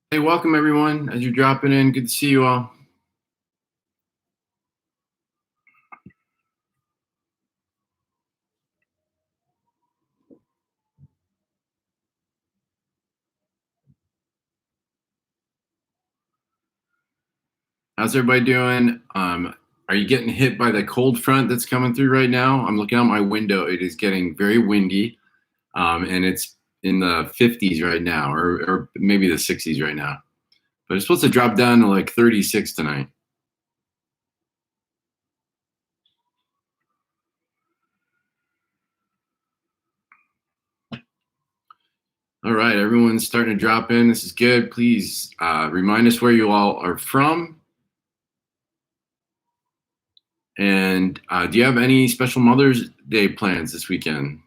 Hey, welcome everyone. As you're dropping in, good to see you all. How's everybody doing? Are you getting hit by the cold front that's coming through right now? I'm looking out my window. It is getting very windy, and it's in the 50s right now, or maybe the 60s right now. But it's supposed to drop down to like 36 tonight. All right, everyone's starting to drop in. This is good. Please remind us where you all are from. And do you have any special Mother's Day plans this weekend?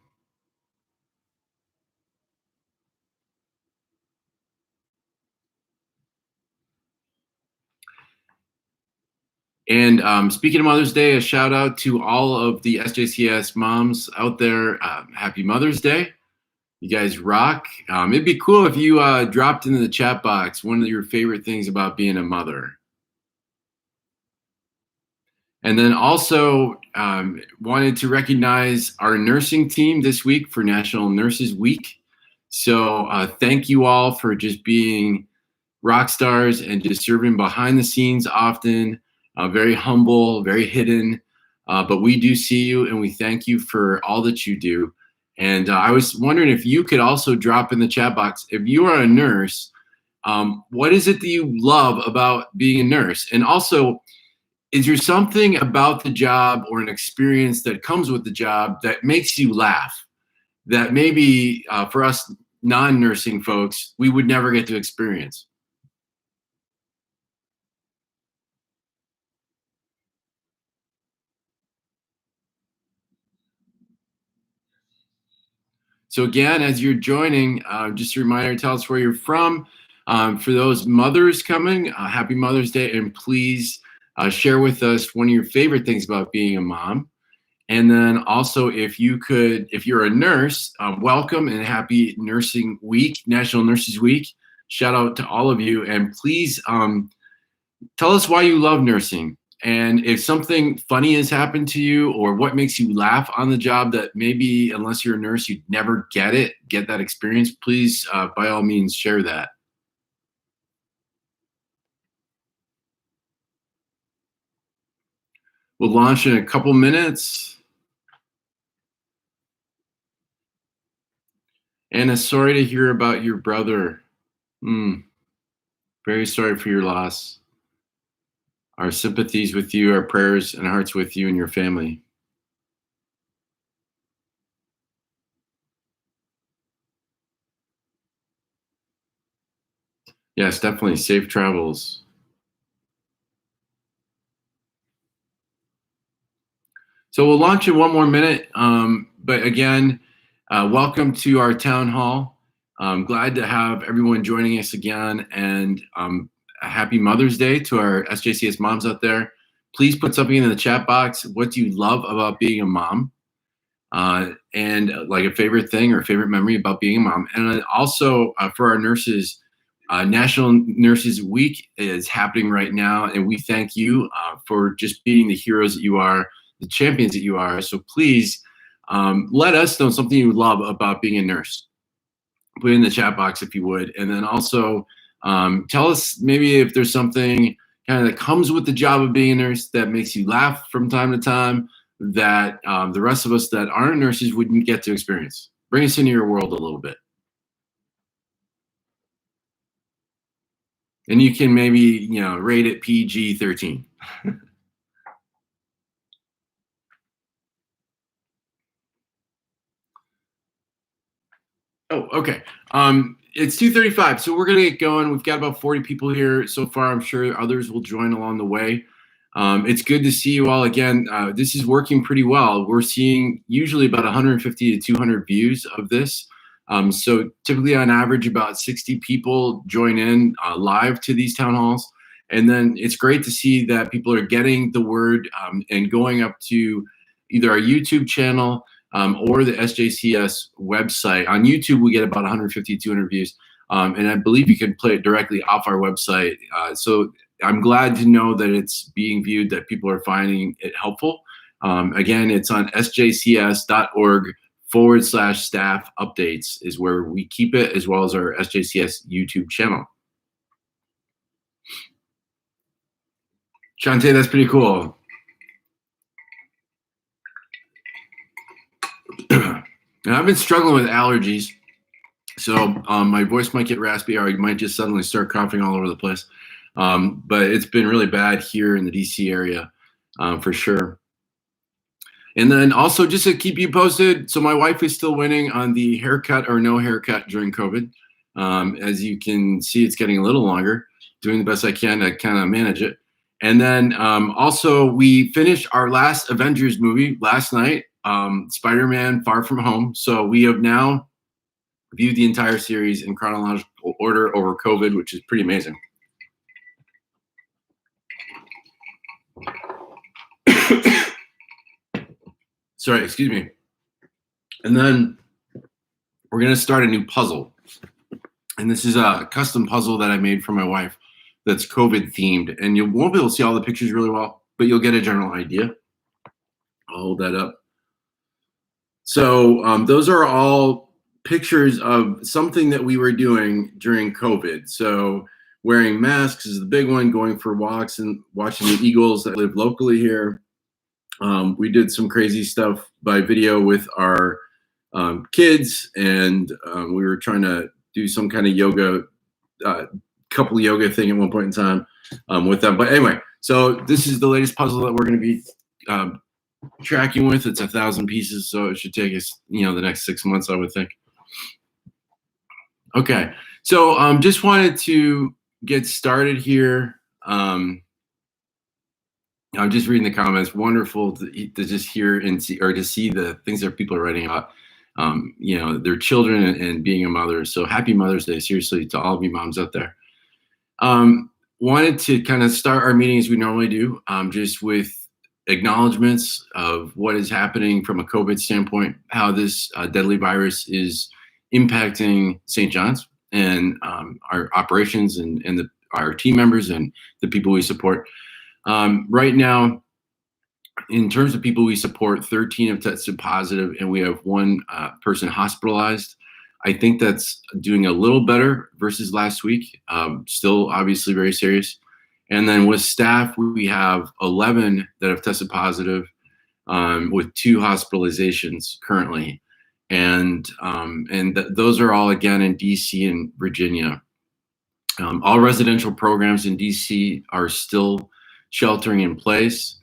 And speaking of Mother's Day, a shout out to all of the SJCS moms out there. Happy Mother's Day. You guys rock. It'd be cool if you dropped into the chat box one of your favorite things about being a mother. And then also wanted to recognize our nursing team this week for National Nurses Week. So thank you all for just being rock stars and just serving behind the scenes often, very humble, very hidden. But we do see you and we thank you for all that you do. And I was wondering if you could also drop in the chat box, if you are a nurse, what is it that you love about being a nurse? And also, is there something about the job or an experience that comes with the job that makes you laugh that maybe for us non-nursing folks, we would never get to experience? So again, as you're joining, just a reminder, tell us where you're from. For those mothers coming, happy Mother's Day, and please share with us one of your favorite things about being a mom. And then also, if you're a nurse, welcome and happy Nursing Week, National Nurses Week. Shout out to all of you, and please tell us why you love nursing. And if something funny has happened to you or what makes you laugh on the job that maybe unless you're a nurse, you'd never get that experience, please, by all means, share that. We'll launch in a couple minutes. Anna, sorry to hear about your brother. Very sorry for your loss. Our sympathies with you, our prayers and hearts with you and your family. Yes, definitely. Safe travels. So we'll launch in one more minute. But again, welcome to our town hall. I'm glad to have everyone joining us again. And a happy Mother's Day to our SJCS moms out there. Please put something in the chat box. What do you love about being a mom? And like a favorite thing or favorite memory about being a mom. And also for our nurses, National Nurses Week is happening right now. And we thank you for just being the heroes that you are, the champions that you are. So please let us know something you love about being a nurse. Put it in the chat box if you would. And then also tell us maybe if there's something kind of that comes with the job of being a nurse that makes you laugh from time to time that the rest of us that aren't nurses wouldn't get to experience. Bring us into your world a little bit. And you can maybe, rate it PG-13. Oh, okay. It's 2:35, so we're gonna get going. We've got about 40 people here so far. I'm sure others will join along the way. It's good to see you all again. This is working pretty well. We're seeing usually about 150 to 200 views of this. So typically on average, about 60 people join in live to these town halls. And then it's great to see that people are getting the word and going up to either our YouTube channel or the SJCS website. On YouTube, we get about 150, 200 views. and I believe you can play it directly off our website. So I'm glad to know that it's being viewed, that people are finding it helpful. Again, it's on sjcs.org/staff updates is where we keep it, as well as our SJCS YouTube channel. Shantae, that's pretty cool. And I've been struggling with allergies, so my voice might get raspy, or I might just suddenly start coughing all over the place. But it's been really bad here in the DC area, for sure. And then also, just to keep you posted, so my wife is still winning on the haircut or no haircut during COVID. As you can see, it's getting a little longer. Doing the best I can to kind of manage it. And then also, we finished our last Avengers movie last night, Spider-Man: Far From Home. So we have now viewed the entire series in chronological order over COVID, which is pretty amazing. Sorry, excuse me. And then we're going to start a new puzzle. And this is a custom puzzle that I made for my wife that's COVID themed. And you won't be able to see all the pictures really well, but you'll get a general idea. I'll hold that up. So those are all pictures of something that we were doing during COVID. So wearing masks is the big one, going for walks and watching the eagles that live locally here. We did some crazy stuff by video with our kids, and we were trying to do some kind of yoga, couple yoga thing at one point in time with them. But anyway, so this is the latest puzzle that we're going to be tracking with. It's 1,000 pieces, so it should take us, the next 6 months, I would think. Okay, so just wanted to get started here. I'm just reading the comments. Wonderful to just hear and see, or to see the things that people are writing about, their children and being a mother. So happy Mother's Day, seriously, to all of you moms out there. Wanted to kind of start our meeting as we normally do, just with acknowledgments of what is happening from a COVID standpoint, how this deadly virus is impacting St. John's and our operations and our team members and the people we support. Right now, in terms of people we support, 13 have tested positive, and we have one person hospitalized. I think that's doing a little better versus last week. Still obviously very serious. And then with staff, we have 11 that have tested positive, with 2 hospitalizations currently. And those are all, again, in DC and Virginia. All residential programs in DC are still sheltering in place.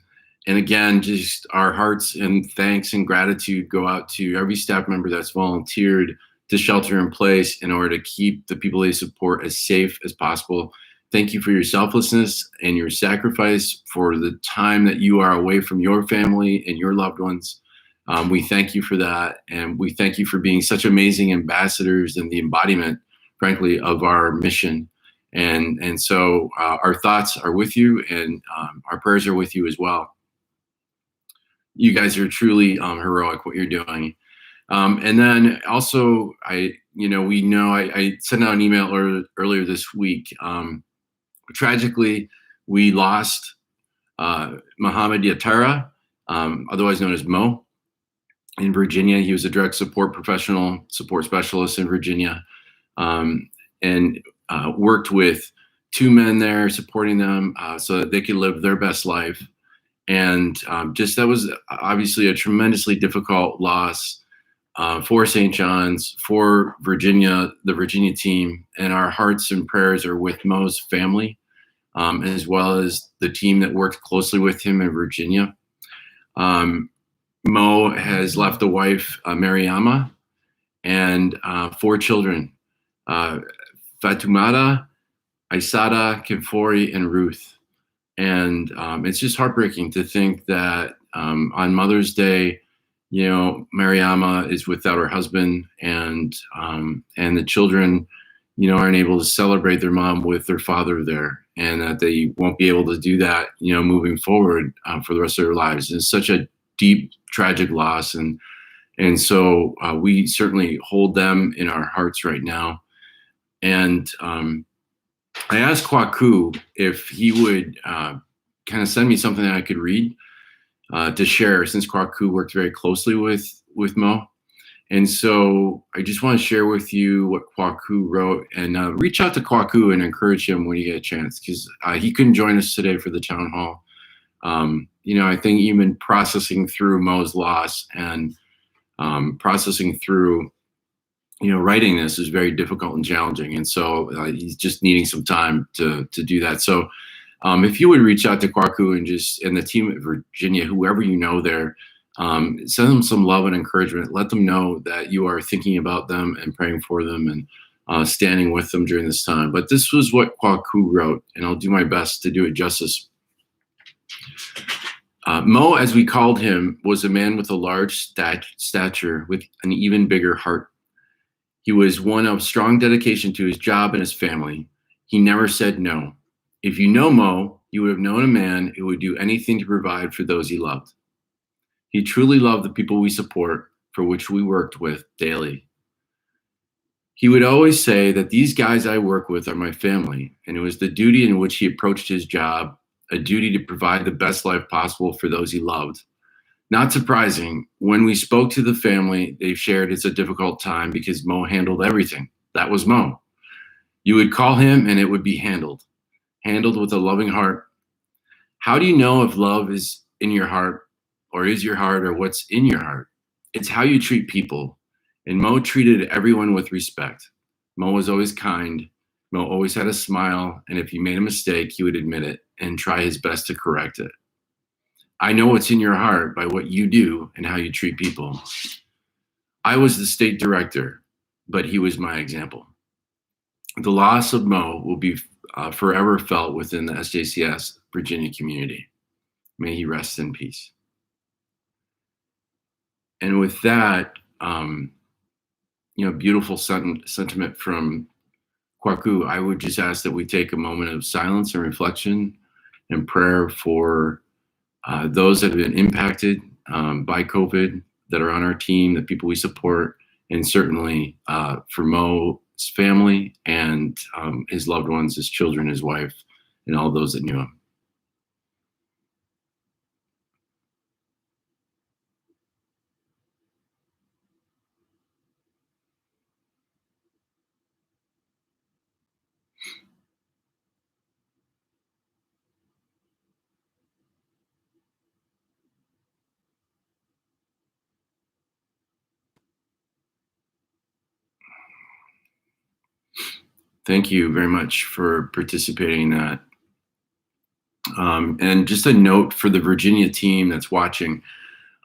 And again, just our hearts and thanks and gratitude go out to every staff member that's volunteered to shelter in place in order to keep the people they support as safe as possible. Thank you for your selflessness and your sacrifice for the time that you are away from your family and your loved ones. We thank you for that. And we thank you for being such amazing ambassadors and the embodiment, frankly, of our mission. And so our thoughts are with you, and our prayers are with you as well. You guys are truly heroic, what you're doing. And then also, I sent out an email earlier this week. Tragically, we lost Mohammed Yatara, otherwise known as Mo, in Virginia. He was a direct support professional, support specialist in Virginia, and worked with 2 men there, supporting them so that they could live their best life. And that was obviously a tremendously difficult loss for St. John's, for Virginia, the Virginia team. And our hearts and prayers are with Mo's family, as well as the team that worked closely with him in Virginia. Mo has left a wife, Mariama, and 4 children, Fatumata, Aisada, Kifori, and Ruth. And it's just heartbreaking to think that on Mother's Day, Mariama is without her husband, and the children, aren't able to celebrate their mom with their father there, and that they won't be able to do that, moving forward for the rest of their lives. It's such a deep, tragic loss, and so we certainly hold them in our hearts right now. And I asked Kwaku if he would kind of send me something that I could read to share, since Kwaku worked very closely with Mo. And so I just want to share with you what Kwaku wrote, and reach out to Kwaku and encourage him when you get a chance, because he couldn't join us today for the town hall. I think even processing through Mo's loss and processing through, writing this is very difficult and challenging. And so he's just needing some time to do that. So if you would reach out to Kwaku and the team at Virginia, whoever you know there, send them some love and encouragement. Let them know that you are thinking about them and praying for them and standing with them during this time. But this was what Kwaku wrote, and I'll do my best to do it justice. Mo, as we called him, was a man with a large stature with an even bigger heart. He was one of strong dedication to his job and his family. He never said no. If you know Mo, you would have known a man who would do anything to provide for those he loved. He truly loved the people we support, for which we worked with daily. He would always say that these guys I work with are my family, and it was the duty in which he approached his job, a duty to provide the best life possible for those he loved. Not surprising, when we spoke to the family, they shared it's a difficult time because Mo handled everything. That was Mo. You would call him and it would be handled with a loving heart. How do you know if love is in your heart, or is your heart, or what's in your heart? It's how you treat people. And Mo treated everyone with respect. Mo was always kind. Mo always had a smile. And if he made a mistake, he would admit it and try his best to correct it. I know what's in your heart by what you do and how you treat people. I was the state director, but he was my example. The loss of Mo will be forever felt within the SJCS Virginia community. May he rest in peace. And with that, beautiful sentiment from Kwaku, I would just ask that we take a moment of silence and reflection and prayer for those that have been impacted by COVID, that are on our team, the people we support, and certainly for Mo's family and his loved ones, his children, his wife, and all those that knew him. Thank you very much for participating in that. And just a note for the Virginia team that's watching,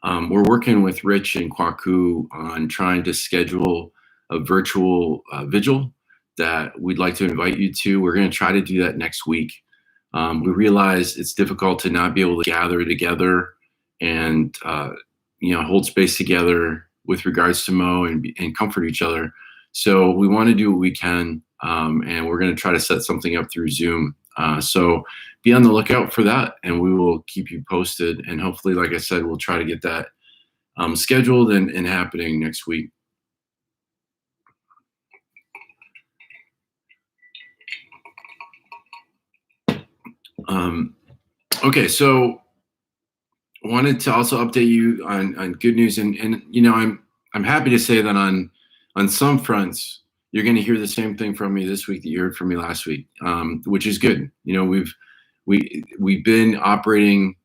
we're working with Rich and Kwaku on trying to schedule a virtual vigil that we'd like to invite you to. We're going to try to do that next week. We realize it's difficult to not be able to gather together and hold space together with regards to Mo and comfort each other. So we want to do what we can, and we're going to try to set something up through Zoom. So be on the lookout for that, and we will keep you posted. And hopefully, like I said, we'll try to get that scheduled and happening next week. Okay, so wanted to also update you on good news, and I'm happy to say that on some fronts you're going to hear the same thing from me this week that you heard from me last week, which is good. We've been operating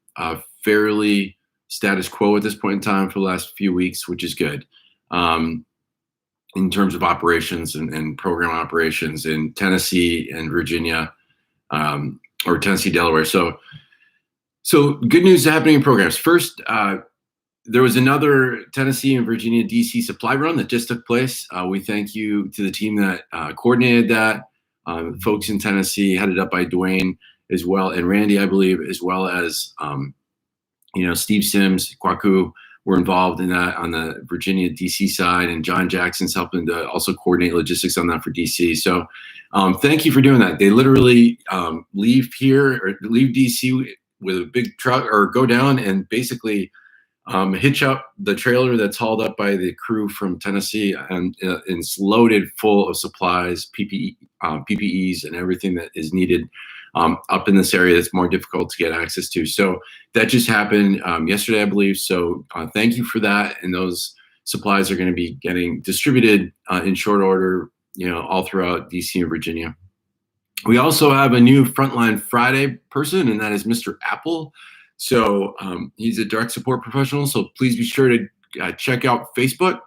fairly status quo at this point in time for the last few weeks, which is good in terms of operations and program operations in Tennessee and Virginia, or Tennessee, Delaware. So good news happening in programs. First, there was another Tennessee and Virginia DC supply run that just took place. We thank you to the team that coordinated that. Folks in Tennessee, headed up by Dwayne as well, and Randy, I believe, as well as Steve Sims, Kwaku were involved in that on the Virginia DC side, and John Jackson's helping to also coordinate logistics on that for DC. So thank you for doing that. They literally leave DC with a big truck, or go down and basically hitch up the trailer that's hauled up by the crew from Tennessee, and it's loaded full of supplies, PPEs, and everything that is needed up in this area that's more difficult to get access to. So that just happened yesterday, I believe. So thank you for that. And those supplies are going to be getting distributed in short order, all throughout DC and Virginia. We also have a new Frontline Friday person, and that is Mr. Apple. So he's a direct support professional. So please be sure to check out Facebook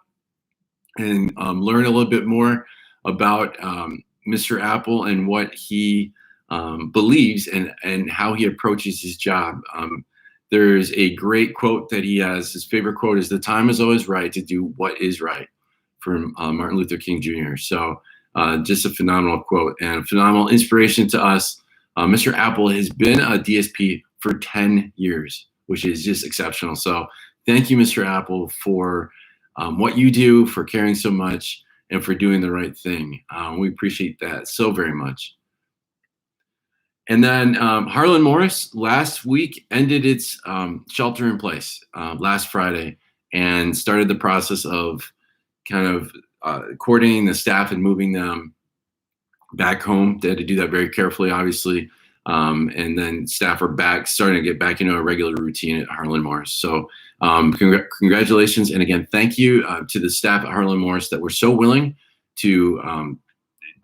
and learn a little bit more about Mr. Apple and what he believes and how he approaches his job. There's a great quote that he has. His favorite quote is, "The time is always right to do what is right," from Martin Luther King Jr. So just a phenomenal quote and a phenomenal inspiration to us. Mr. Apple has been a DSP for 10 years, which is just exceptional. So thank you, Mr. Apple, for what you do, for caring so much, and for doing the right thing. We appreciate that so very much. And then Harlan Morris last week ended its shelter in place last Friday and started the process of kind of coordinating the staff and moving them back home. They had to do that very carefully, obviously. And then staff are starting to get back into a regular routine at Harlan Morris. So congratulations. And again, thank you to the staff at Harlan Morris that were so willing to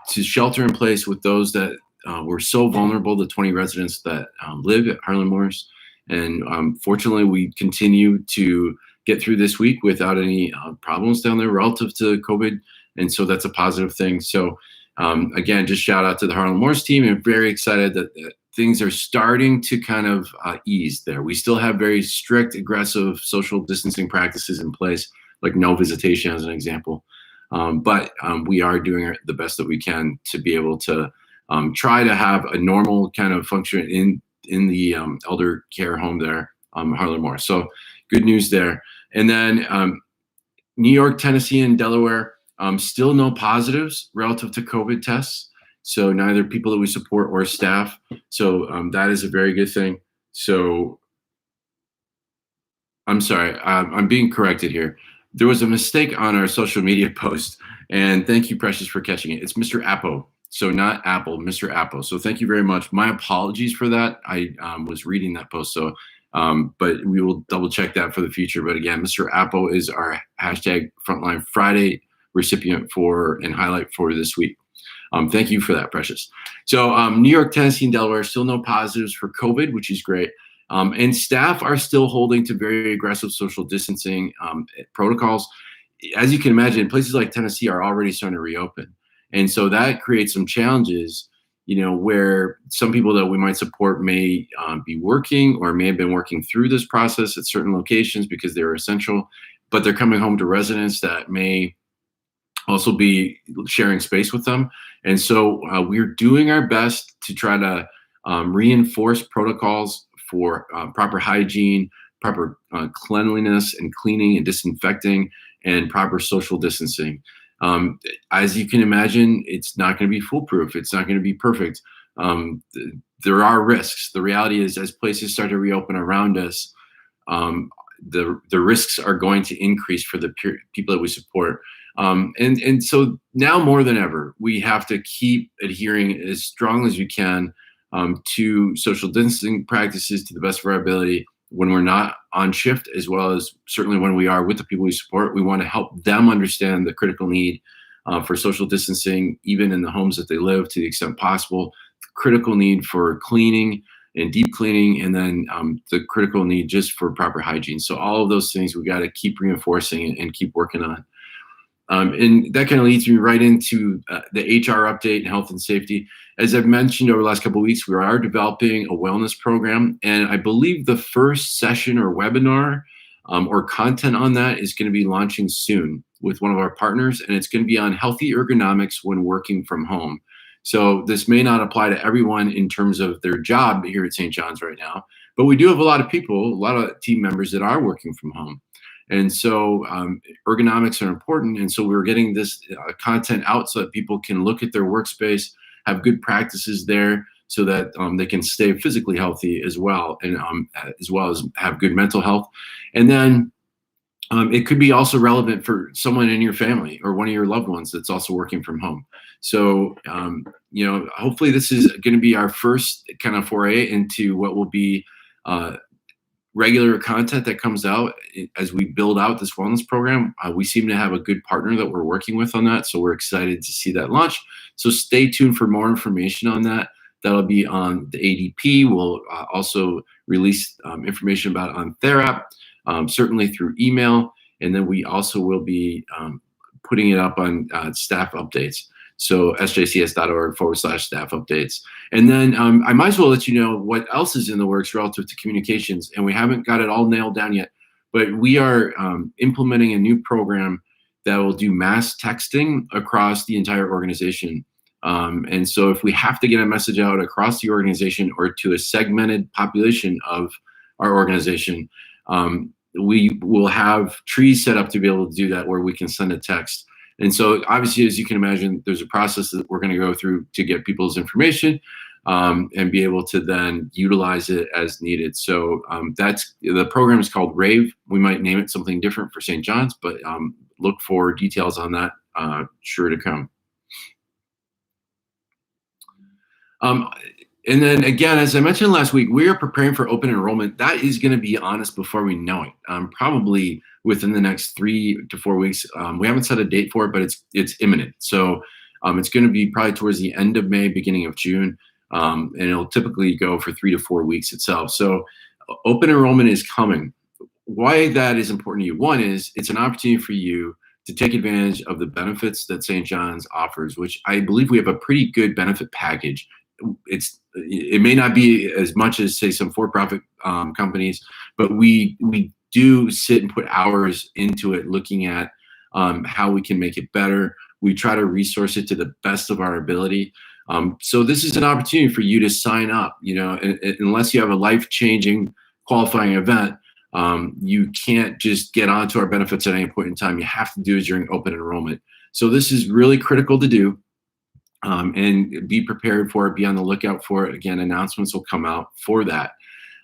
shelter in place with those that were so vulnerable, the 20 residents that live at Harlan Morris. And fortunately, we continue to get through this week without any problems down there relative to COVID. And so that's a positive thing. So again, just shout out to the Harlan Morris team. I'm very excited that things are starting to kind of ease there. We still have very strict, aggressive social distancing practices in place, like no visitation as an example. But we are doing the best that we can to be able to try to have a normal kind of function in the elder care home there, Harlan Morris. So good news there. And then New York, Tennessee, and Delaware, still no positives relative to COVID tests. So neither people that we support or staff. So that is a very good thing. So I'm sorry, I'm being corrected here. There was a mistake on our social media post, and thank you, Precious, for catching it. It's Mr. Apple. So not Apple, Mr. Apple. So thank you very much. My apologies for that. I was reading that post. So, but we will double check that for the future. But again, Mr. Apple is our hashtag Frontline Friday recipient for and highlight for this week. Thank you for that, Precious. So New York, Tennessee, and Delaware, still no positives for COVID, which is great. And staff are still holding to very aggressive social distancing protocols. As you can imagine, places like Tennessee are already starting to reopen. And so that creates some challenges, where some people that we might support may be working or may have been working through this process at certain locations because they're essential, but they're coming home to residents that may also be sharing space with them. And so we're doing our best to try to reinforce protocols for proper hygiene, proper cleanliness and cleaning and disinfecting, and proper social distancing. As you can imagine, it's not going to be foolproof. It's not going to be perfect. There are risks. The reality is, as places start to reopen around us, the risks are going to increase for the people that we support. And so now more than ever, we have to keep adhering as strongly as we can to social distancing practices to the best of our ability when we're not on shift, as well as certainly when we are with the people we support. We want to help them understand the critical need for social distancing, even in the homes that they live, to the extent possible, the critical need for cleaning and deep cleaning, and then the critical need just for proper hygiene. So all of those things we got to keep reinforcing and keep working on. And that kind of leads me right into the HR update and health and safety. As I've mentioned over the last couple of weeks, we are developing a wellness program. And I believe the first session or webinar or content on that is going to be launching soon with one of our partners. And it's going to be on healthy ergonomics when working from home. So this may not apply to everyone in terms of their job here at St. John's right now, but we do have a lot of people, a lot of team members that are working from home. And so ergonomics are important. And so we're getting this content out so that people can look at their workspace, have good practices there so that they can stay physically healthy as well, and as well as have good mental health. And then it could be also relevant for someone in your family or one of your loved ones that's also working from home. So, hopefully this is going to be our first kind of foray into what will be regular content that comes out as we build out this wellness program. We seem to have a good partner that we're working with on that, so we're excited to see that launch. So stay tuned for more information on that. That'll be on the ADP. We'll also release information about it on TheraP, certainly through email, and then we also will be putting it up on staff updates. So sjcs.org/staff updates. And then I might as well let you know what else is in the works relative to communications. And we haven't got it all nailed down yet, but we are implementing a new program that will do mass texting across the entire organization. And so if we have to get a message out across the organization or to a segmented population of our organization, we will have trees set up to be able to do that, where we can send a text. And so obviously, as you can imagine, there's a process that we're going to go through to get people's information and be able to then utilize it as needed. So the program is called RAVE. We might name it something different for St. John's, but look for details on that, sure to come. And then again, as I mentioned last week, we are preparing for open enrollment. That is going to be on us before we know it, probably within the next 3 to 4 weeks. We haven't set a date for it, but it's imminent. So it's going to be probably towards the end of May, beginning of June, and it'll typically go for 3 to 4 weeks itself. So open enrollment is coming. Why that is important to you? One is it's an opportunity for you to take advantage of the benefits that St. John's offers, which I believe we have a pretty good benefit package. It may not be as much as, say, some for-profit companies, but we do sit and put hours into it, looking at how we can make it better. We try to resource it to the best of our ability. So this is an opportunity for you to sign up. Unless you have a life-changing qualifying event, you can't just get onto our benefits at any point in time. You have to do it during open enrollment. So this is really critical to do. And be prepared for it, be on the lookout for it. Again, announcements will come out for that.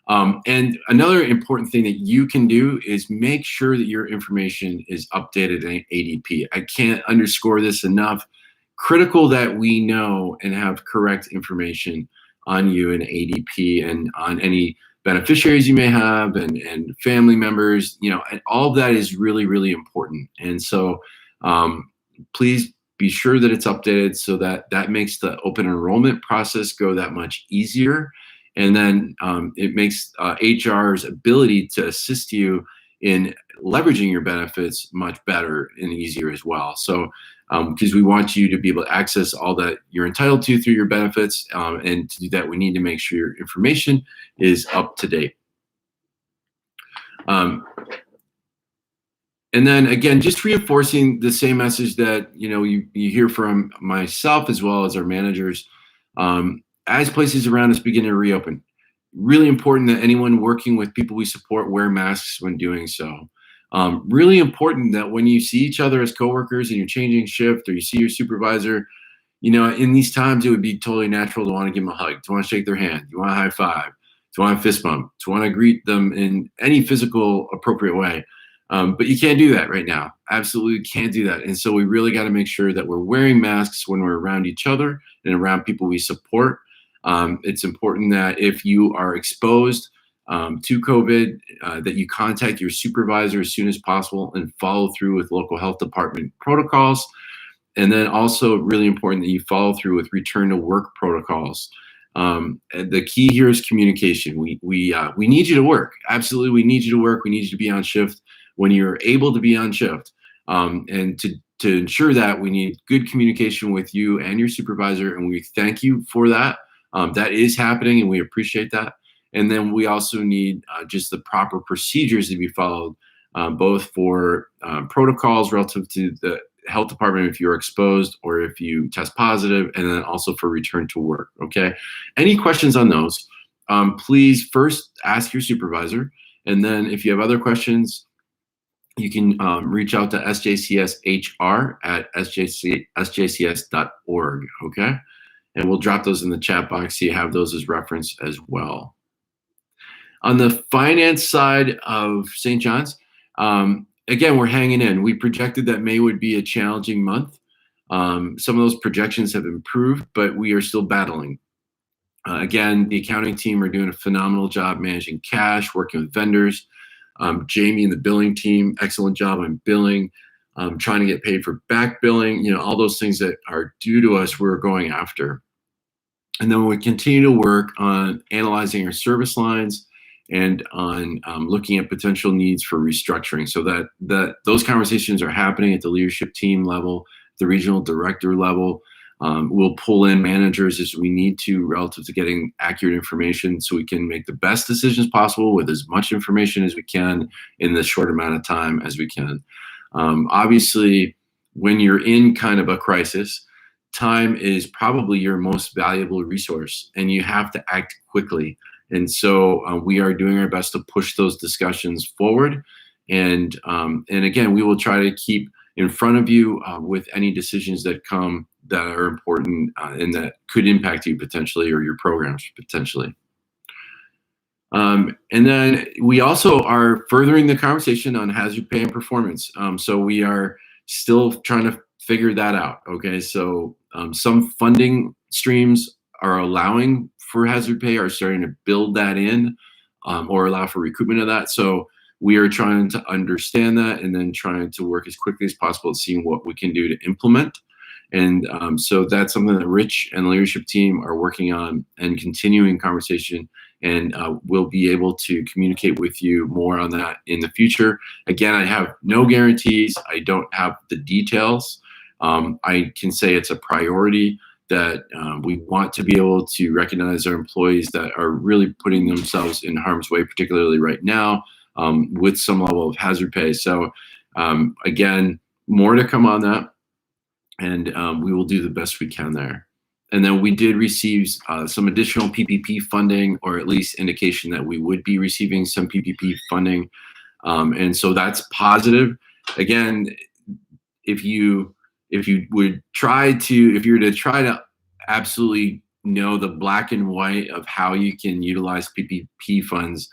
And another important thing that you can do is make sure that your information is updated in ADP. I can't underscore this enough. Critical that we know and have correct information on you in ADP and on any beneficiaries you may have and family members, and all of that is really, really important. And so please be sure that it's updated, so that makes the open enrollment process go that much easier. And then it makes HR's ability to assist you in leveraging your benefits much better and easier as well. So because we want you to be able to access all that you're entitled to through your benefits, and to do that, we need to make sure your information is up to date. And then again, just reinforcing the same message that you hear from myself as well as our managers, as places around us begin to reopen. Really important that anyone working with people we support wear masks when doing so. Really important that when you see each other as coworkers and you're changing shift, or you see your supervisor, in these times it would be totally natural to want to give them a hug, to want to shake their hand, to want to high five, to want to fist bump, to want to greet them in any physical appropriate way. But you can't do that right now. Absolutely can't do that. And so we really got to make sure that we're wearing masks when we're around each other and around people we support. It's important that if you are exposed to COVID, that you contact your supervisor as soon as possible and follow through with local health department protocols. And then also really important that you follow through with return to work protocols. The key here is communication. We need you to work. Absolutely, we need you to work. We need you to be on shift when you're able to be on shift. And to ensure that, we need good communication with you and your supervisor, and we thank you for that. That is happening, and we appreciate that. And then we also need just the proper procedures to be followed, both for protocols relative to the health department if you're exposed or if you test positive, and then also for return to work, okay? Any questions on those, please first ask your supervisor, and then if you have other questions, you can reach out to SJCS HR at sjcs.org, okay? and we'll drop those in the chat box so you have those as reference as well. On the finance side of St. John's, again, we're hanging in. We projected that May would be a challenging month. Some of those projections have improved, but we are still battling. Again, the accounting team are doing a phenomenal job managing cash, working with vendors. Jamie and the billing team, excellent job on billing, trying to get paid for back billing, all those things that are due to us, we're going after. And then we continue to work on analyzing our service lines and on looking at potential needs for restructuring, so that those conversations are happening at the leadership team level, the regional director level. We'll pull in managers as we need to relative to getting accurate information so we can make the best decisions possible with as much information as we can in the short amount of time as we can. Obviously, when you're in kind of a crisis, time is probably your most valuable resource, and you have to act quickly. And so we are doing our best to push those discussions forward. And again, we will try to keep in front of you with any decisions that come that are important and that could impact you potentially, or your programs potentially. And then we also are furthering the conversation on hazard pay and performance. So we are still trying to figure that out. Okay, so some funding streams are allowing for hazard pay, are starting to build that in or allow for recoupment of that. So we are trying to understand that and then trying to work as quickly as possible at seeing what we can do to implement. And so that's something that Rich and the leadership team are working on and continuing conversation, and we'll be able to communicate with you more on that in the future. Again, I have no guarantees. I don't have the details. I can say it's a priority that we want to be able to recognize our employees that are really putting themselves in harm's way, particularly right now, with some level of hazard pay. So again, more to come on that. And we will do the best we can there. And then we did receive some additional PPP funding, or at least indication that we would be receiving some PPP funding. And so that's positive. Again, if you were to try to absolutely know the black and white of how you can utilize PPP funds,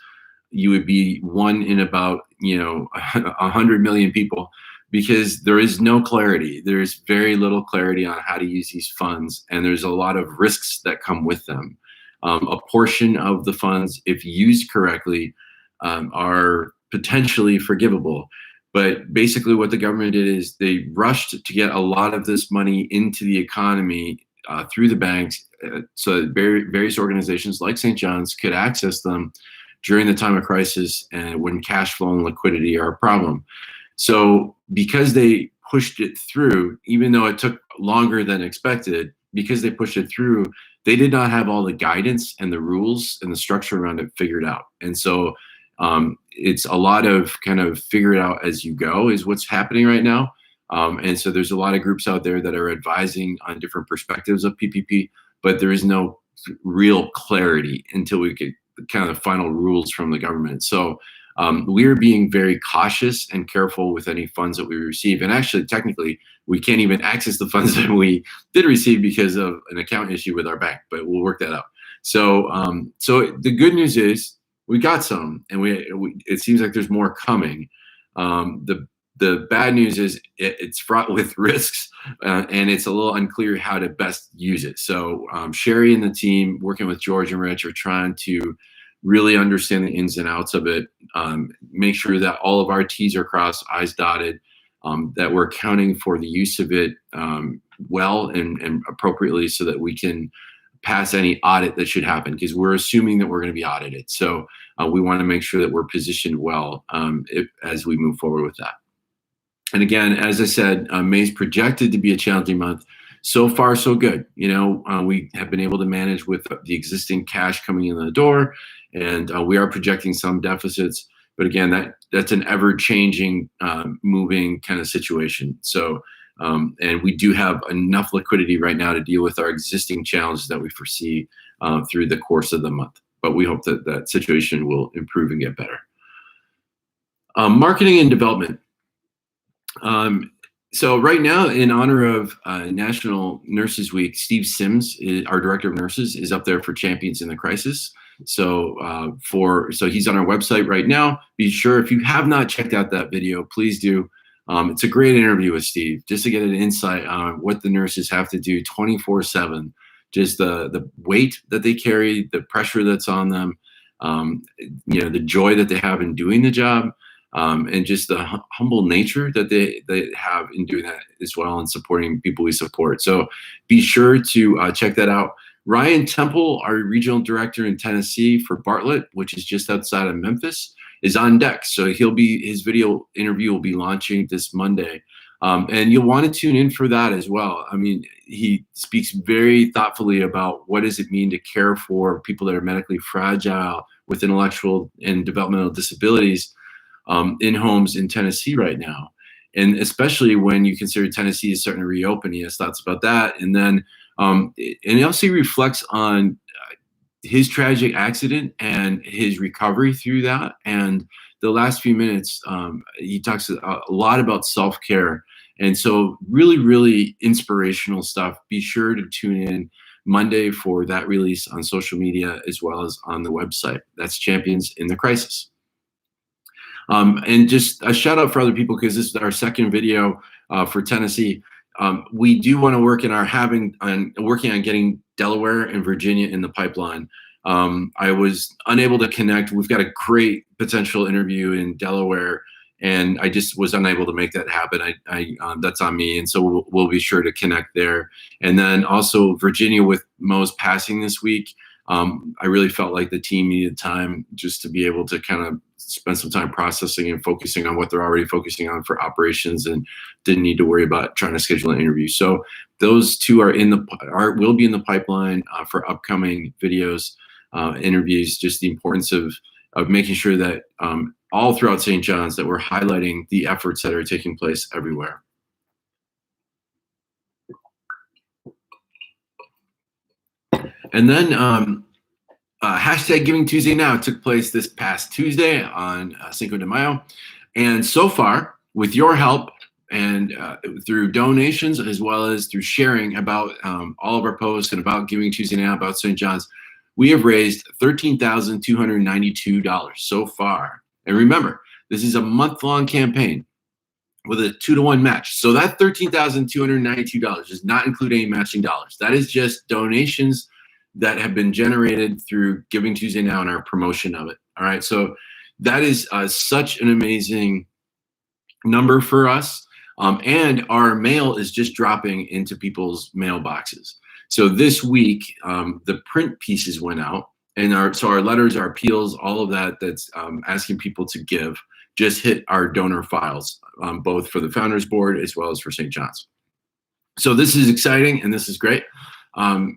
you would be one in about 100 million people, because there is no clarity. There's very little clarity on how to use these funds, and there's a lot of risks that come with them. A portion of the funds, if used correctly, are potentially forgivable. But basically what the government did is they rushed to get a lot of this money into the economy through the banks, so that various organizations like St. John's could access them during the time of crisis and when cash flow and liquidity are a problem. So because they pushed it through, even though it took longer than expected, because they pushed it through, they did not have all the guidance and the rules and the structure around it figured out. And so it's a lot of kind of figure it out as you go is what's happening right now. And so there's a lot of groups out there that are advising on different perspectives of PPP, but there is no real clarity until we get kind of the final rules from the government. So we're being very cautious and careful with any funds that we receive. And actually, technically, we can't even access the funds that we did receive because of an account issue with our bank, but we'll work that out. So so the good news is we got some, and it seems like there's more coming. The bad news is it's fraught with risks, and it's a little unclear how to best use it. So Sherry and the team, working with George and Rich, are trying to really understand the ins and outs of it, make sure that all of our T's are crossed, I's dotted, that we're accounting for the use of it well and appropriately, so that we can pass any audit that should happen, because we're assuming that we're going to be audited. So we want to make sure that we're positioned well as we move forward with that. And again, as I said, May's projected to be a challenging month. So far, so good. We have been able to manage with the existing cash coming in the door, and we are projecting some deficits. But again, that's an ever-changing, moving kind of situation. So, and we do have enough liquidity right now to deal with our existing challenges that we foresee through the course of the month. But we hope that that situation will improve and get better. Marketing and development. So right now, in honor of National Nurses Week, Steve Sims, our director of nurses, is up there for Champions in the Crisis. So so he's on our website right now. Be sure, if you have not checked out that video, please do. It's a great interview with Steve, just to get an insight on what the nurses have to do 24/7, just the weight that they carry, the pressure that's on them, the joy that they have in doing the job, and just the humble nature that they have in doing that as well, and supporting people we support. So be sure to check that out. Ryan Temple, our regional director in Tennessee for Bartlett, which is just outside of Memphis, is on deck. So his video interview will be launching this Monday. And you'll want to tune in for that as well. I mean, he speaks very thoughtfully about what does it mean to care for people that are medically fragile with intellectual and developmental disabilities in homes in Tennessee right now. And especially when you consider Tennessee is starting to reopen, he has thoughts about that. And then, and he also reflects on his tragic accident and his recovery through that. And the last few minutes, he talks a lot about self-care. And so really, really inspirational stuff. Be sure to tune in Monday for that release on social media as well as on the website. That's Champions in the Crisis. And just a shout out for other people, because this is our second video for Tennessee. We do want to work working on getting Delaware and Virginia in the pipeline. I was unable to connect. We've got a great potential interview in Delaware, and I just was unable to make that happen. That's on me, and so we'll be sure to connect there. And then also Virginia, with Mo's passing this week. I really felt like the team needed time just to be able to kind of spend some time processing and focusing on what they're already focusing on for operations, and didn't need to worry about trying to schedule an interview. So those two will be in the pipeline for upcoming videos, interviews. Just the importance of making sure that all throughout St. John's that we're highlighting the efforts that are taking place everywhere. And then hashtag Giving Tuesday Now took place this past Tuesday on Cinco de Mayo. And so far, with your help and through donations, as well as through sharing about all of our posts and about Giving Tuesday Now, about St. John's, we have raised $13,292 so far. And remember, this is a month-long campaign with a 2-to-1 match. So that $13,292 does not include any matching dollars. That is just donations that have been generated through Giving Tuesday Now and our promotion of it. All right. So that is such an amazing number for us. And our mail is just dropping into people's mailboxes. So this week, the print pieces went out, and our letters, our appeals, all of that's asking people to give, just hit our donor files, both for the Founders Board as well as for St. John's. So this is exciting, and this is great,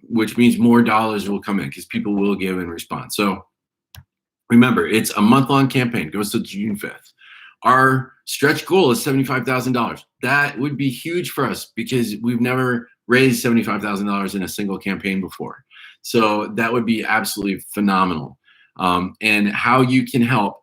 which means more dollars will come in because people will give in response. So remember, it's a month-long campaign. It goes to June 5th. Our stretch goal is $75,000. That would be huge for us because we've never raised $75,000 in a single campaign before. So that would be absolutely phenomenal. And how you can help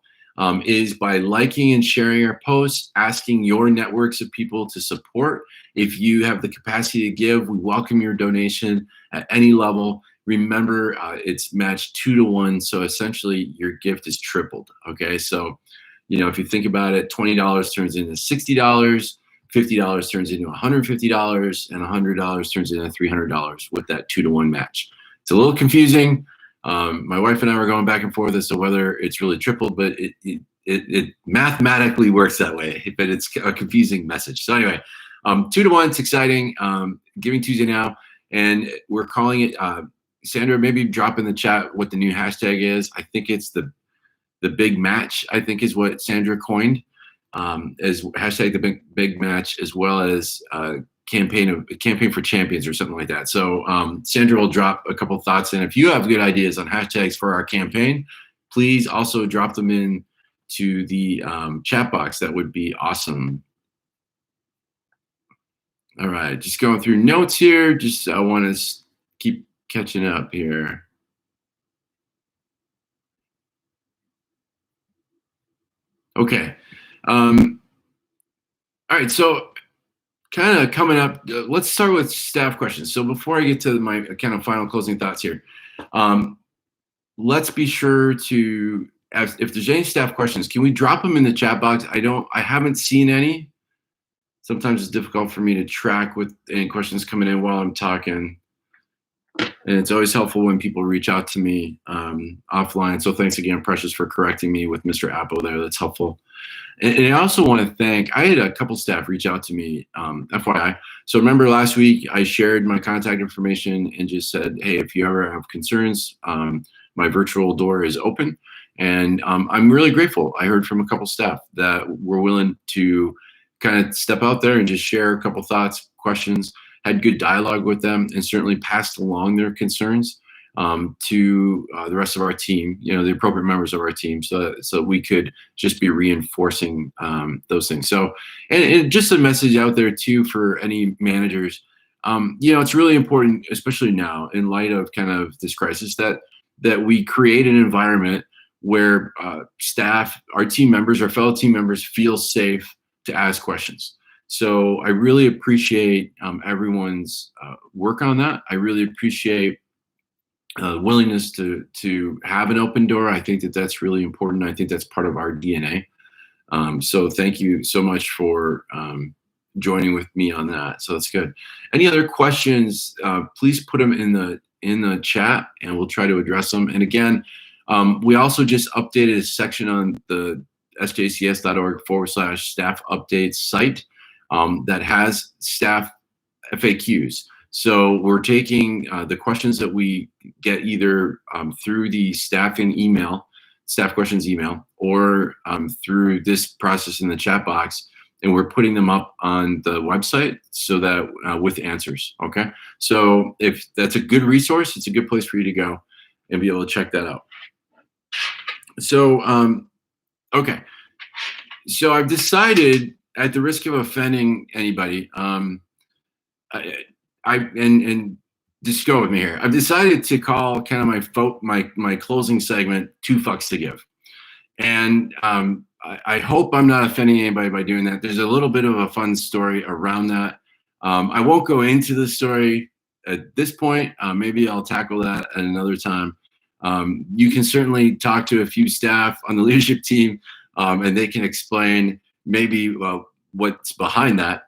is by liking and sharing our posts, asking your networks of people to support. If you have the capacity to give, we welcome your donation at any level. Remember, it's matched 2-to-1, so essentially your gift is tripled. Okay, so if you think about it, $20 turns into $60, $50 turns into $150, and $100 turns into $300 with that 2-to-1 match. It's a little confusing. My wife and I were going back and forth as to whether it's really tripled, but it mathematically works that way, but it's a confusing message. So anyway, 2-to-1, it's exciting. Giving Tuesday Now, and we're calling it, Sandra, maybe drop in the chat what the new hashtag is. I think it's the big match, I think is what Sandra coined, as hashtag the big match, as well as campaign for champions or something like that. So Sandra will drop a couple thoughts in. If you have good ideas on hashtags for our campaign, please also drop them in to the chat box. That would be awesome. All right, just going through notes here. I want to keep catching up here. Okay. All right, so kind of coming up, let's start with staff questions. So before I get to my kind of final closing thoughts here, um, let's be sure to, if there's any staff questions, can we drop them in the chat box? I haven't seen any. Sometimes it's difficult for me to track with any questions coming in while I'm talking. And it's always helpful when people reach out to me offline. So thanks again, Precious, for correcting me with Mr. Apple there. That's helpful. And I also want to thank, I had a couple staff reach out to me, FYI. So remember last week, I shared my contact information and just said, hey, if you ever have concerns, my virtual door is open. And I'm really grateful. I heard from a couple staff that were willing to kind of step out there and just share a couple thoughts, questions, had good dialogue with them, and certainly passed along their concerns to the rest of our team, the appropriate members of our team, so we could just be reinforcing those things. So, and just a message out there too for any managers, it's really important, especially now in light of kind of this crisis, that we create an environment where staff, our team members, our fellow team members feel safe to ask questions. So I really appreciate everyone's work on that. I really appreciate willingness to have an open door. I think that that's really important. I think that's part of our DNA. So thank you so much for joining with me on that. So that's good. Any other questions? Please put them in the chat, and we'll try to address them. And again, we also just updated a section on the sjcs.org/staff updates site that has staff FAQs. So we're taking the questions that we get either through the staff questions email, or through this process in the chat box, and we're putting them up on the website so that with answers, okay? So if that's a good resource, it's a good place for you to go and be able to check that out. So, okay. So I've decided, at the risk of offending anybody, and just go with me here. I've decided to call kind of my closing segment "Two Fucks to Give," and I hope I'm not offending anybody by doing that. There's a little bit of a fun story around that. I won't go into the story at this point. Maybe I'll tackle that at another time. You can certainly talk to a few staff on the leadership team, and they can explain maybe what's behind that.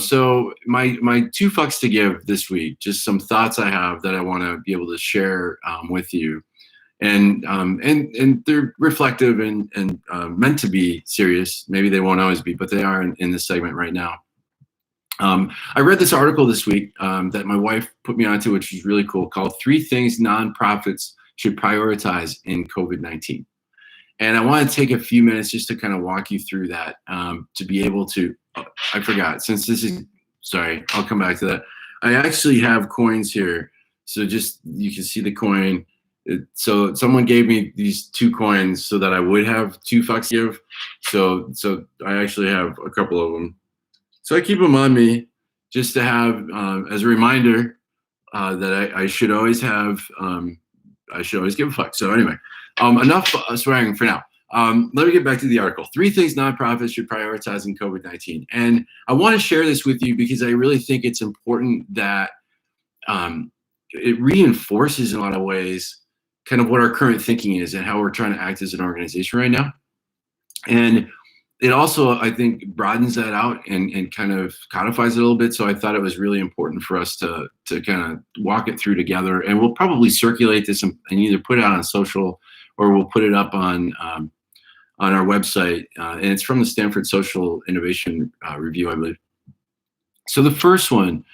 So my two fucks to give this week, just some thoughts I have that I want to be able to share with you, and they're reflective and meant to be serious. Maybe they won't always be, but they are in this segment right now. I read this article this week that my wife put me onto, which was really cool, called 3 Things Nonprofits Should Prioritize in COVID-19. And I want to take a few minutes just to kind of walk you through that, to be able to, I forgot, since this is, sorry, I'll come back to that. I actually have coins here. So just, you can see the coin. So someone gave me these 2 coins so that I would have 2 fucks to give. So I actually have a couple of them. So I keep them on me just to have, as a reminder that I should always have, I should always give a fuck. So anyway, enough swearing for now. Let me get back to the article. 3 things nonprofits should prioritize in COVID-19. And I want to share this with you because I really think it's important that it reinforces in a lot of ways kind of what our current thinking is and how we're trying to act as an organization right now. And it also, I think, broadens that out and kind of codifies it a little bit. So I thought it was really important for us to kind of walk it through together. And we'll probably circulate this and either put it out on social, or we'll put it up on our website. And it's from the Stanford Social Innovation Review, I believe. So the first one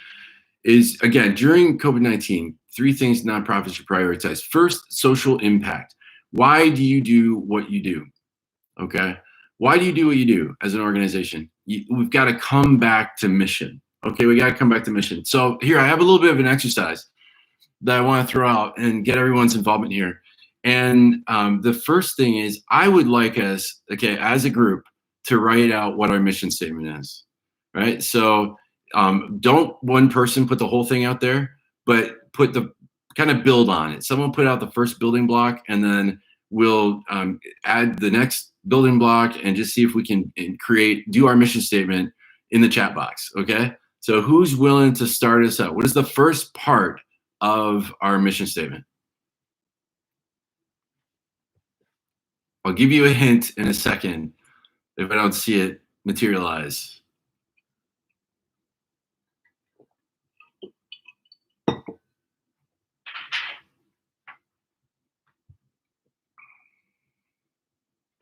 is, again, during COVID-19, 3 things nonprofits should prioritize. First, social impact. Why do you do what you do? Okay. Why do you do what you do as an organization? We've got to come back to mission. Okay, we got to come back to mission. So here, I have a little bit of an exercise that I want to throw out and get everyone's involvement here. And the first thing is, I would like us, okay, as a group, to write out what our mission statement is, right? So don't one person put the whole thing out there, but put the kind of build on it. Someone put out the first building block, and then we'll add the next building block and just see if we can do our mission statement in the chat box, okay? So who's willing to start us out? What is the first part of our mission statement? I'll give you a hint in a second if I don't see it materialize.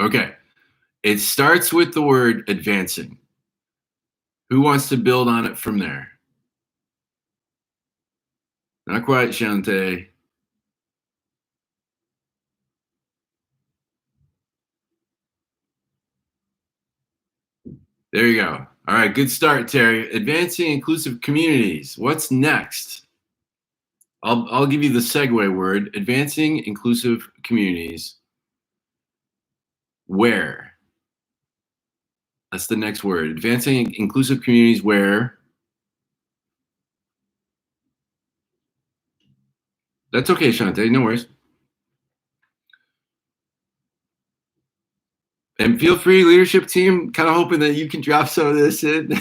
Okay, it starts with the word advancing. Who wants to build on it from there? Not quite, Shante. There you go. All right, good start, Terry. Advancing inclusive communities. What's next? I'll give you the segue word. Advancing inclusive communities. Where? That's the next word. Advancing inclusive communities where? That's okay, Shante. No worries. And feel free, leadership team, kind of hoping that you can drop some of this in.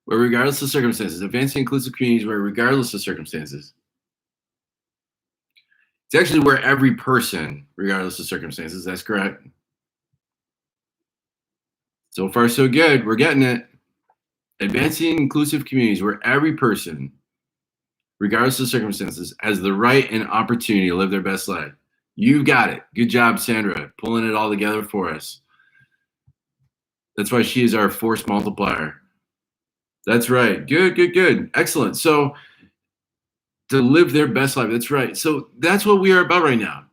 Where regardless of circumstances, advancing inclusive communities where regardless of circumstances. It's actually where every person, regardless of circumstances, that's correct. So far, so good. We're getting it. Advancing inclusive communities where every person, regardless of circumstances, has the right and opportunity to live their best life. You got it. Good job, Sandra, pulling it all together for us. That's why she is our force multiplier. That's right. Good, good, good. Excellent. So to live their best life. That's right. So that's what we are about right now.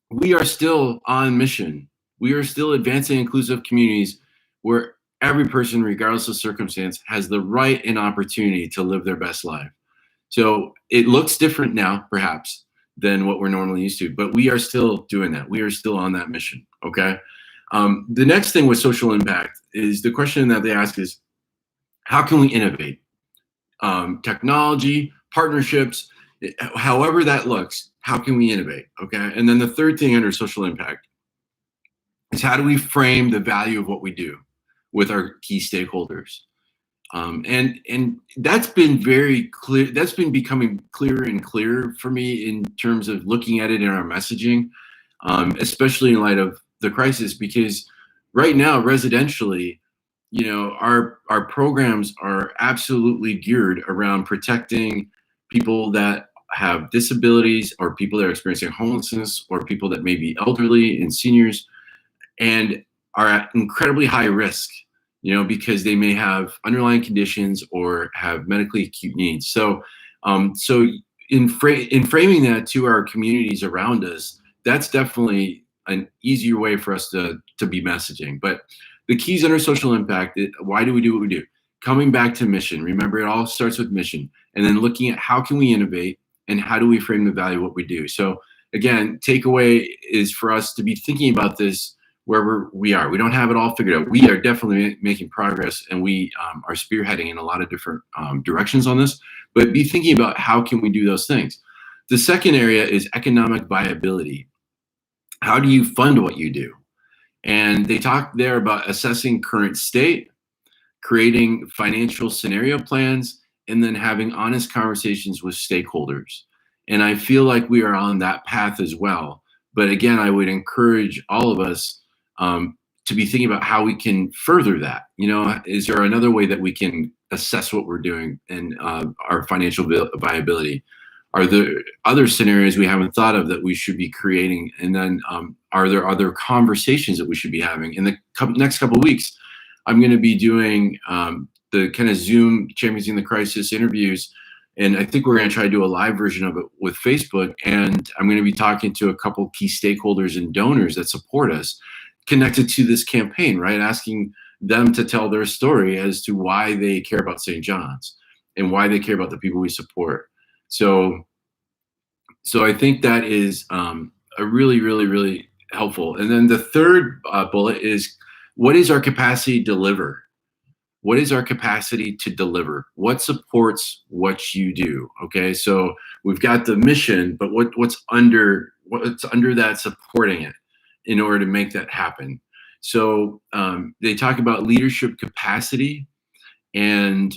We are still on mission. We are still advancing inclusive communities where every person, regardless of circumstance, has the right and opportunity to live their best life. So it looks different now, perhaps, than what we're normally used to, but we are still doing that. We are still on that mission, okay? The next thing with social impact is the question that they ask is, how can we innovate? Technology, partnerships, however that looks, how can we innovate, okay? And then the third thing under social impact is how do we frame the value of what we do with our key stakeholders? And that's been very clear. That's been becoming clearer and clearer for me in terms of looking at it in our messaging, especially in light of the crisis, because right now, residentially, you know, our programs are absolutely geared around protecting people that have disabilities or people that are experiencing homelessness or people that may be elderly and seniors and are at incredibly high risk, you know, because they may have underlying conditions or have medically acute needs. So, so in framing that to our communities around us, that's definitely an easier way for us to be messaging. But the keys under social impact, why do we do what we do? Coming back to mission. Remember, it all starts with mission, and then looking at how can we innovate and how do we frame the value of what we do. So again, takeaway is for us to be thinking about this wherever we are. We don't have it all figured out. We are definitely making progress, and we are spearheading in a lot of different directions on this, but be thinking about how can we do those things. The second area is economic viability. How do you fund what you do? And they talk there about assessing current state, creating financial scenario plans, and then having honest conversations with stakeholders. And I feel like we are on that path as well. But again, I would encourage all of us to be thinking about how we can further that. You know, is there another way that we can assess what we're doing and our financial viability? Are there other scenarios we haven't thought of that we should be creating? And then are there other conversations that we should be having? In the next couple of weeks, I'm going to be doing the kind of Zoom Championing the Crisis interviews. And I think we're going to try to do a live version of it with Facebook. And I'm going to be talking to a couple key stakeholders and donors that support us connected to this campaign, right? Asking them to tell their story as to why they care about St. John's and why they care about the people we support. So I think that is a really, really, really helpful. And then the third bullet is, what is our capacity to deliver? What is our capacity to deliver? What supports what you do? Okay, so we've got the mission, but what's under that supporting it in order to make that happen? So they talk about leadership capacity and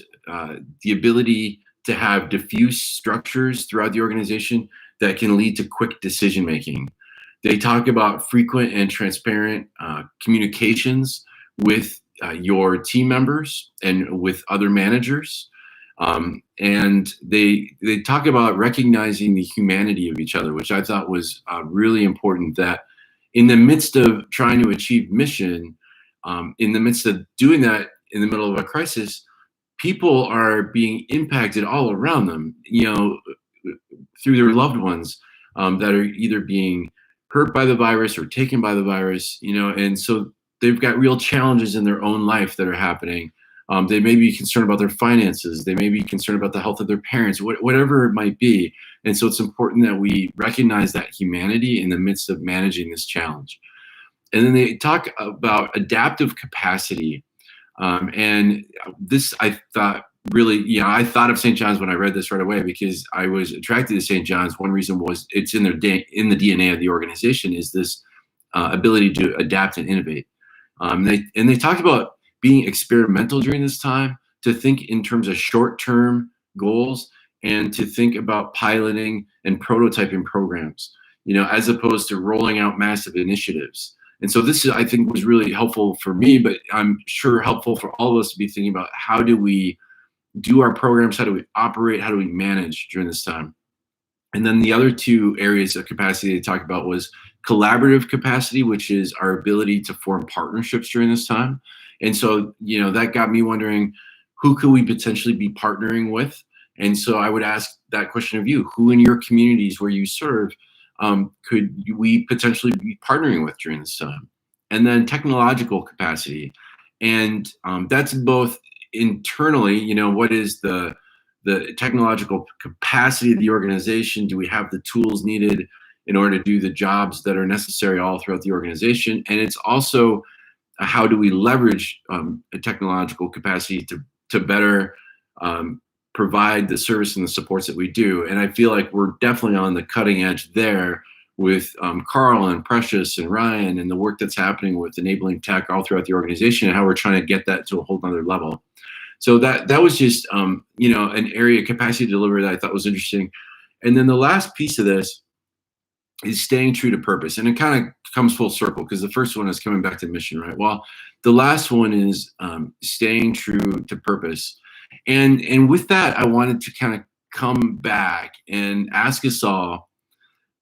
the ability to have diffuse structures throughout the organization that can lead to quick decision making. They talk about frequent and transparent communications with your team members and with other managers. And they talk about recognizing the humanity of each other, which I thought was really important. That in the midst of trying to achieve mission, in the midst of doing that in the middle of a crisis, people are being impacted all around them, through their loved ones that are either being hurt by the virus or taken by the virus, and so they've got real challenges in their own life that are happening. They may be concerned about their finances. They may be concerned about the health of their parents, whatever it might be. And so it's important that we recognize that humanity in the midst of managing this challenge. And then they talk about adaptive capacity. And this, I thought, really, I thought of St. John's when I read this right away because I was attracted to St. John's. One reason was it's in in the DNA of the organization is this ability to adapt and innovate. They talked about being experimental during this time, to think in terms of short-term goals and to think about piloting and prototyping programs, as opposed to rolling out massive initiatives. And so this, I think, was really helpful for me, but I'm sure helpful for all of us to be thinking about how do we do our programs, how do we operate, how do we manage during this time. And then the other two areas of capacity they talked about was collaborative capacity, which is our ability to form partnerships during this time. And so, that got me wondering, who could we potentially be partnering with? And so I would ask that question of you: who in your communities where you serve could we potentially be partnering with during this time? And then technological capacity. And that's both internally, what is the technological capacity of the organization? Do we have the tools needed in order to do the jobs that are necessary all throughout the organization? And it's also how do we leverage a technological capacity to better provide the service and the supports that we do. And I feel like we're definitely on the cutting edge there with Carl and Precious and Ryan and the work that's happening with enabling tech all throughout the organization and how we're trying to get that to a whole nother level. So that was just, an area of capacity delivery that I thought was interesting. And then the last piece of this is staying true to purpose. And it kind of comes full circle because the first one is coming back to mission, right? Well, the last one is staying true to purpose. And with that, I wanted to kind of come back and ask us all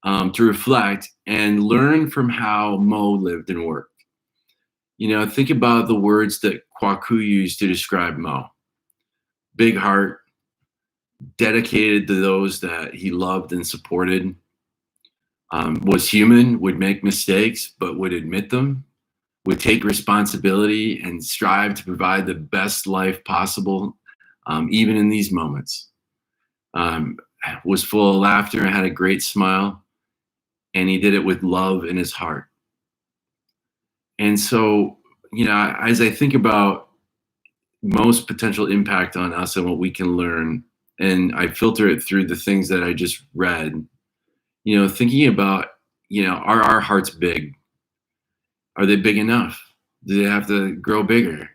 to reflect and learn from how Mo lived and worked. Think about the words that Kwaku used to describe Mo. Big heart, dedicated to those that he loved and supported, was human, would make mistakes, but would admit them, would take responsibility and strive to provide the best life possible, even in these moments. Was full of laughter and had a great smile, and he did it with love in his heart. And so, as I think about most potential impact on us and what we can learn, and I filter it through the things that I just read, thinking about, are our hearts big? Are they big enough? Do they have to grow bigger?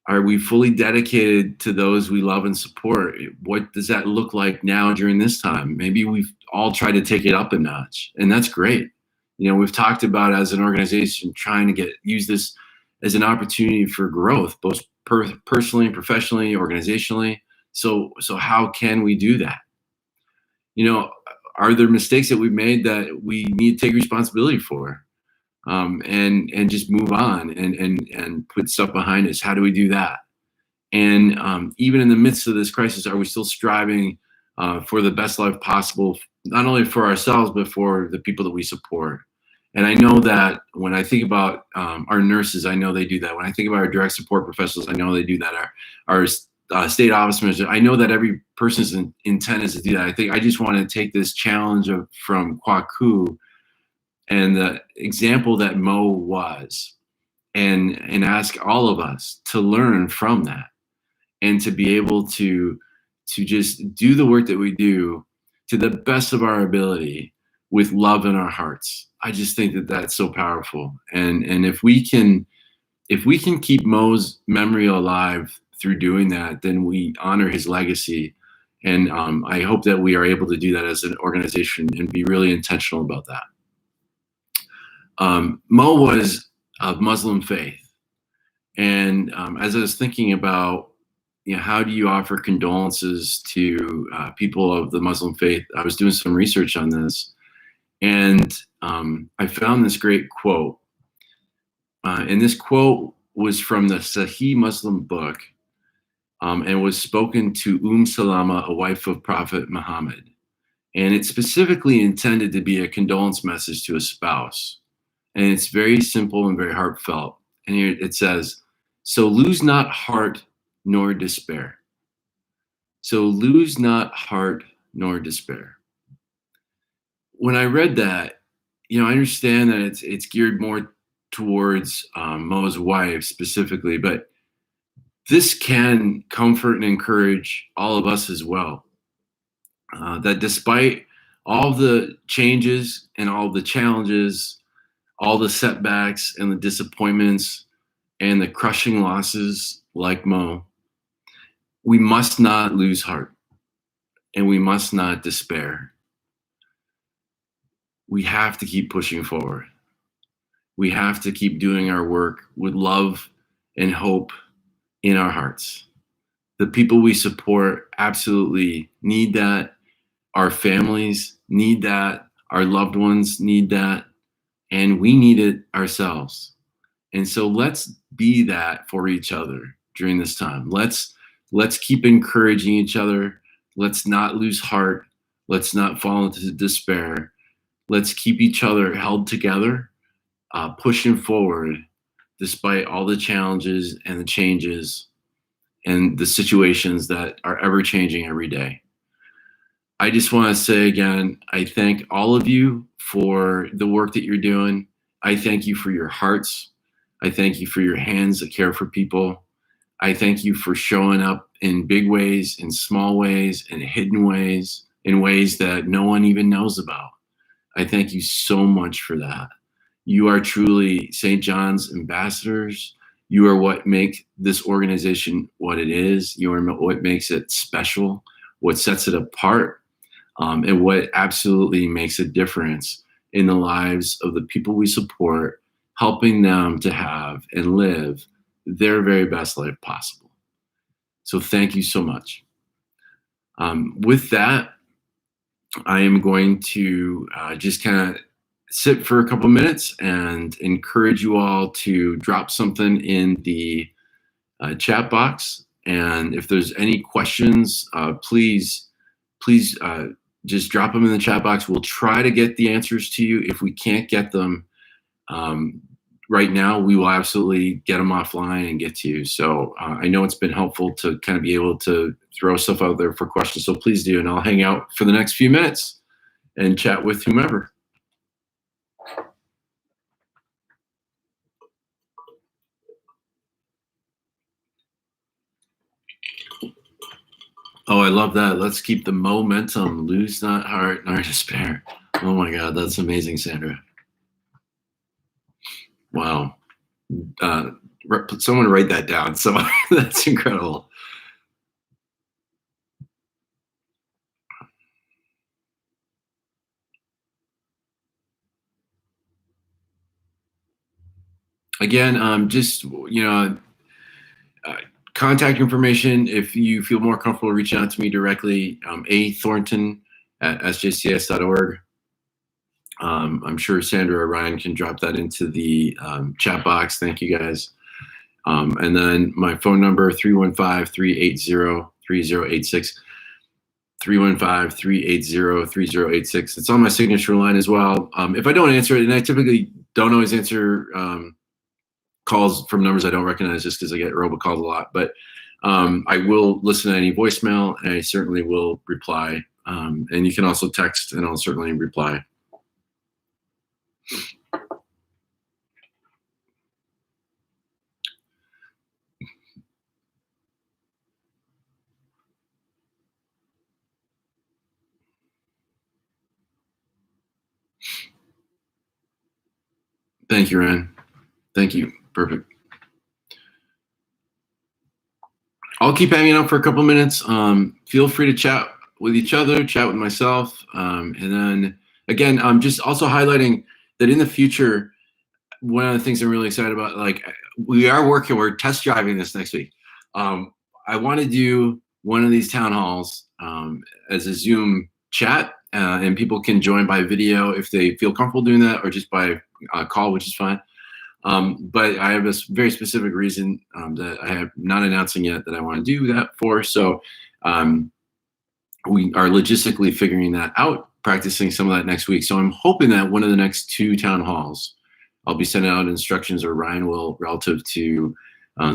Are we fully dedicated to those we love and support? What does that look like now during this time? Maybe we've all tried to take it up a notch, and that's great. We've talked about as an organization trying to use this as an opportunity for growth, both personally, professionally, organizationally. So how can we do that? Are there mistakes that we've made that we need to take responsibility for, and just move on and put stuff behind us? How do we do that? And even in the midst of this crisis, are we still striving for the best life possible, not only for ourselves, but for the people that we support? And I know that when I think about our nurses, I know they do that. When I think about our direct support professionals, I know they do that. Our state office managers, I know that every person's intent is to do that. I just want to take this challenge from Kwaku and the example that Mo was, and ask all of us to learn from that and to be able to just do the work that we do to the best of our ability with love in our hearts. I just think that that's so powerful. And if we can keep Mo's memory alive through doing that, then we honor his legacy. And I hope that we are able to do that as an organization and be really intentional about that. Mo was of Muslim faith. And as I was thinking about, how do you offer condolences to people of the Muslim faith, I was doing some research on this. And I found this great quote. And this quote was from the Sahih Muslim book, and was spoken to Salama, a wife of Prophet Muhammad. And it's specifically intended to be a condolence message to a spouse. And it's very simple and very heartfelt. And here it says, "So lose not heart nor despair." So lose not heart nor despair. When I read that, I understand that it's geared more towards Mo's wife specifically, but this can comfort and encourage all of us as well. That despite all the changes and all the challenges, all the setbacks and the disappointments and the crushing losses like Mo, we must not lose heart and we must not despair. We have to keep pushing forward. We have to keep doing our work with love and hope in our hearts. The people we support absolutely need that. Our families need that. Our loved ones need that. And we need it ourselves. And so let's be that for each other during this time. Let's keep encouraging each other. Let's not lose heart. Let's not fall into despair. Let's keep each other held together, pushing forward despite all the challenges and the changes and the situations that are ever changing every day. I just want to say again, I thank all of you for the work that you're doing. I thank you for your hearts. I thank you for your hands that care for people. I thank you for showing up in big ways, in small ways, in hidden ways, in ways that no one even knows about. I thank you so much for that. You are truly St. John's ambassadors. You are what make this organization what it is. You are what makes it special, what sets it apart, and what absolutely makes a difference in the lives of the people we support, helping them to have and live their very best life possible. So thank you so much. With that, I am going to just kind of sit for a couple minutes and encourage you all to drop something in the chat box. And if there's any questions, please just drop them in the chat box. We'll try to get the answers to you. If we can't get them right now, we will absolutely get them offline and get to you. So I know it's been helpful to kind of be able to throw stuff out there for questions. So please do. And I'll hang out for the next few minutes and chat with whomever. Oh, I love that. Let's keep the momentum. Lose not heart nor despair. Oh my God, that's amazing, Sandra. Wow. Someone write that down. So that's incredible. Again, just, contact information. If you feel more comfortable reaching out to me directly, athornton@sjcs.org. I'm sure Sandra or Ryan can drop that into the chat box. Thank you guys. And then my phone number, 315-380-3086. 315-380-3086. It's on my signature line as well. If I don't answer it, and I typically don't always answer calls from numbers I don't recognize just because I get robocalls a lot, but I will listen to any voicemail and I certainly will reply. And you can also text and I'll certainly reply. Thank you, Ryan. Thank you. Perfect. I'll keep hanging out for a couple minutes. Feel free to chat with each other, chat with myself. And then again, I'm just also highlighting that in the future, one of the things I'm really excited about, like we're test driving this next week. I want to do one of these town halls as a Zoom chat, and people can join by video if they feel comfortable doing that, or just by call, which is fine. But I have a very specific reason that I am not announcing yet that I want to do that for. So we are logistically figuring that out, practicing some of that next week. So I'm hoping that one of the next 2 town halls, I'll be sending out instructions, or Ryan will, relative to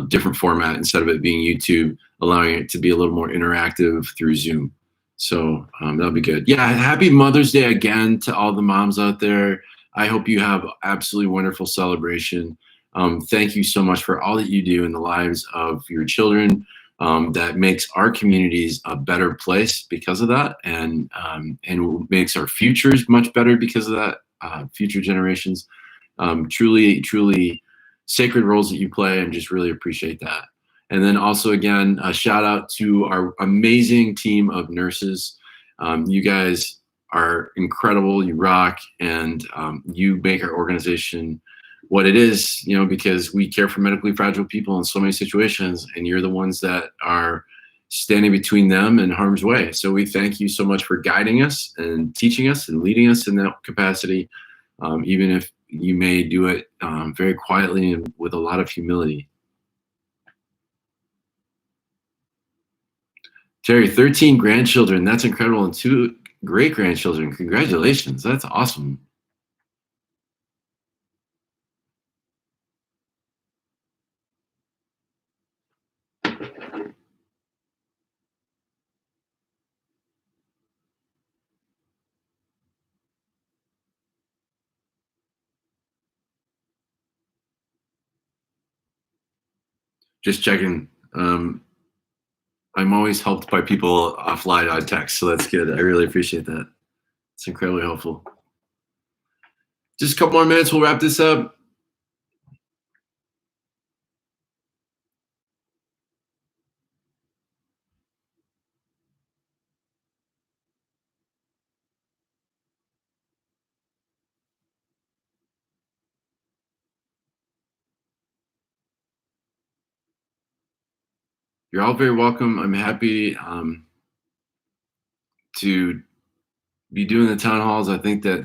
different format instead of it being YouTube, allowing it to be a little more interactive through Zoom. So that'll be good. Yeah, happy Mother's Day again to all the moms out there. I hope you have absolutely wonderful celebration. Thank you so much for all that you do in the lives of your children. That makes our communities a better place because of that, and makes our futures much better because of that. Future generations, truly sacred roles that you play, and just really appreciate that. And then also, again, a shout out to our amazing team of nurses. You guys are incredible. You rock, and you make our organization what it is, because we care for medically fragile people in so many situations, and you're the ones that are standing between them and harm's way. So we thank you so much for guiding us and teaching us and leading us in that capacity, even if you may do it very quietly and with a lot of humility. Terry, 13 grandchildren. That's incredible. And 2 great grandchildren. Congratulations. That's awesome. Just checking. I'm always helped by people offline on text, so that's good. I really appreciate that. It's incredibly helpful. Just a couple more minutes, we'll wrap this up. You're all very welcome. I'm happy to be doing the town halls. I think that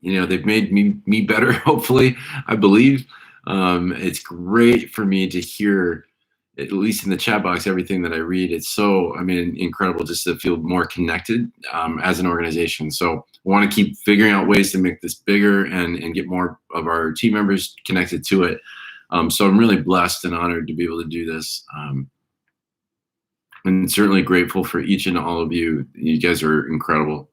they've made me better. Hopefully, I believe it's great for me to hear, at least in the chat box, everything that I read. It's so, incredible just to feel more connected as an organization. So I want to keep figuring out ways to make this bigger and get more of our team members connected to it. So I'm really blessed and honored to be able to do this. And certainly grateful for each and all of you. You guys are incredible.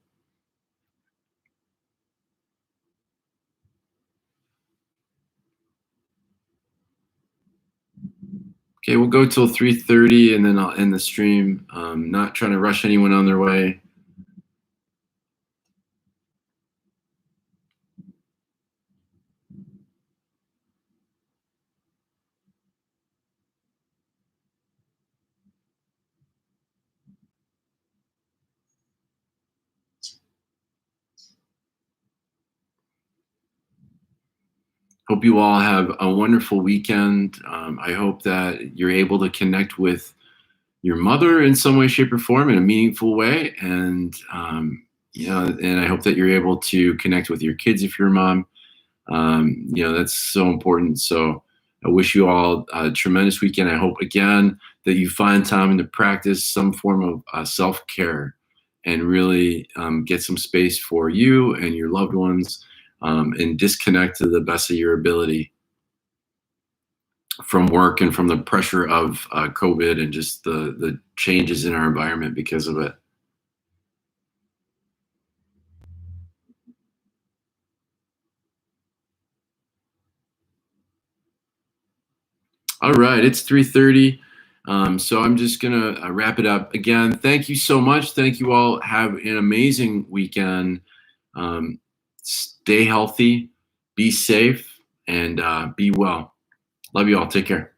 Okay, we'll go till 3:30, and then I'll end the stream. Not trying to rush anyone on their way. Hope you all have a wonderful weekend. I hope that you're able to connect with your mother in some way, shape, or form in a meaningful way, and and I hope that you're able to connect with your kids if you're a mom. That's so important. So I wish you all a tremendous weekend. I hope again that you find time to practice some form of self-care, and really get some space for you and your loved ones, and disconnect to the best of your ability from work and from the pressure of COVID and just the changes in our environment because of it. All right, it's 3:30. So I'm just gonna wrap it up. Again, thank you so much. Thank you all. Have an amazing weekend. Stay healthy, be safe, and be well. Love you all. Take care.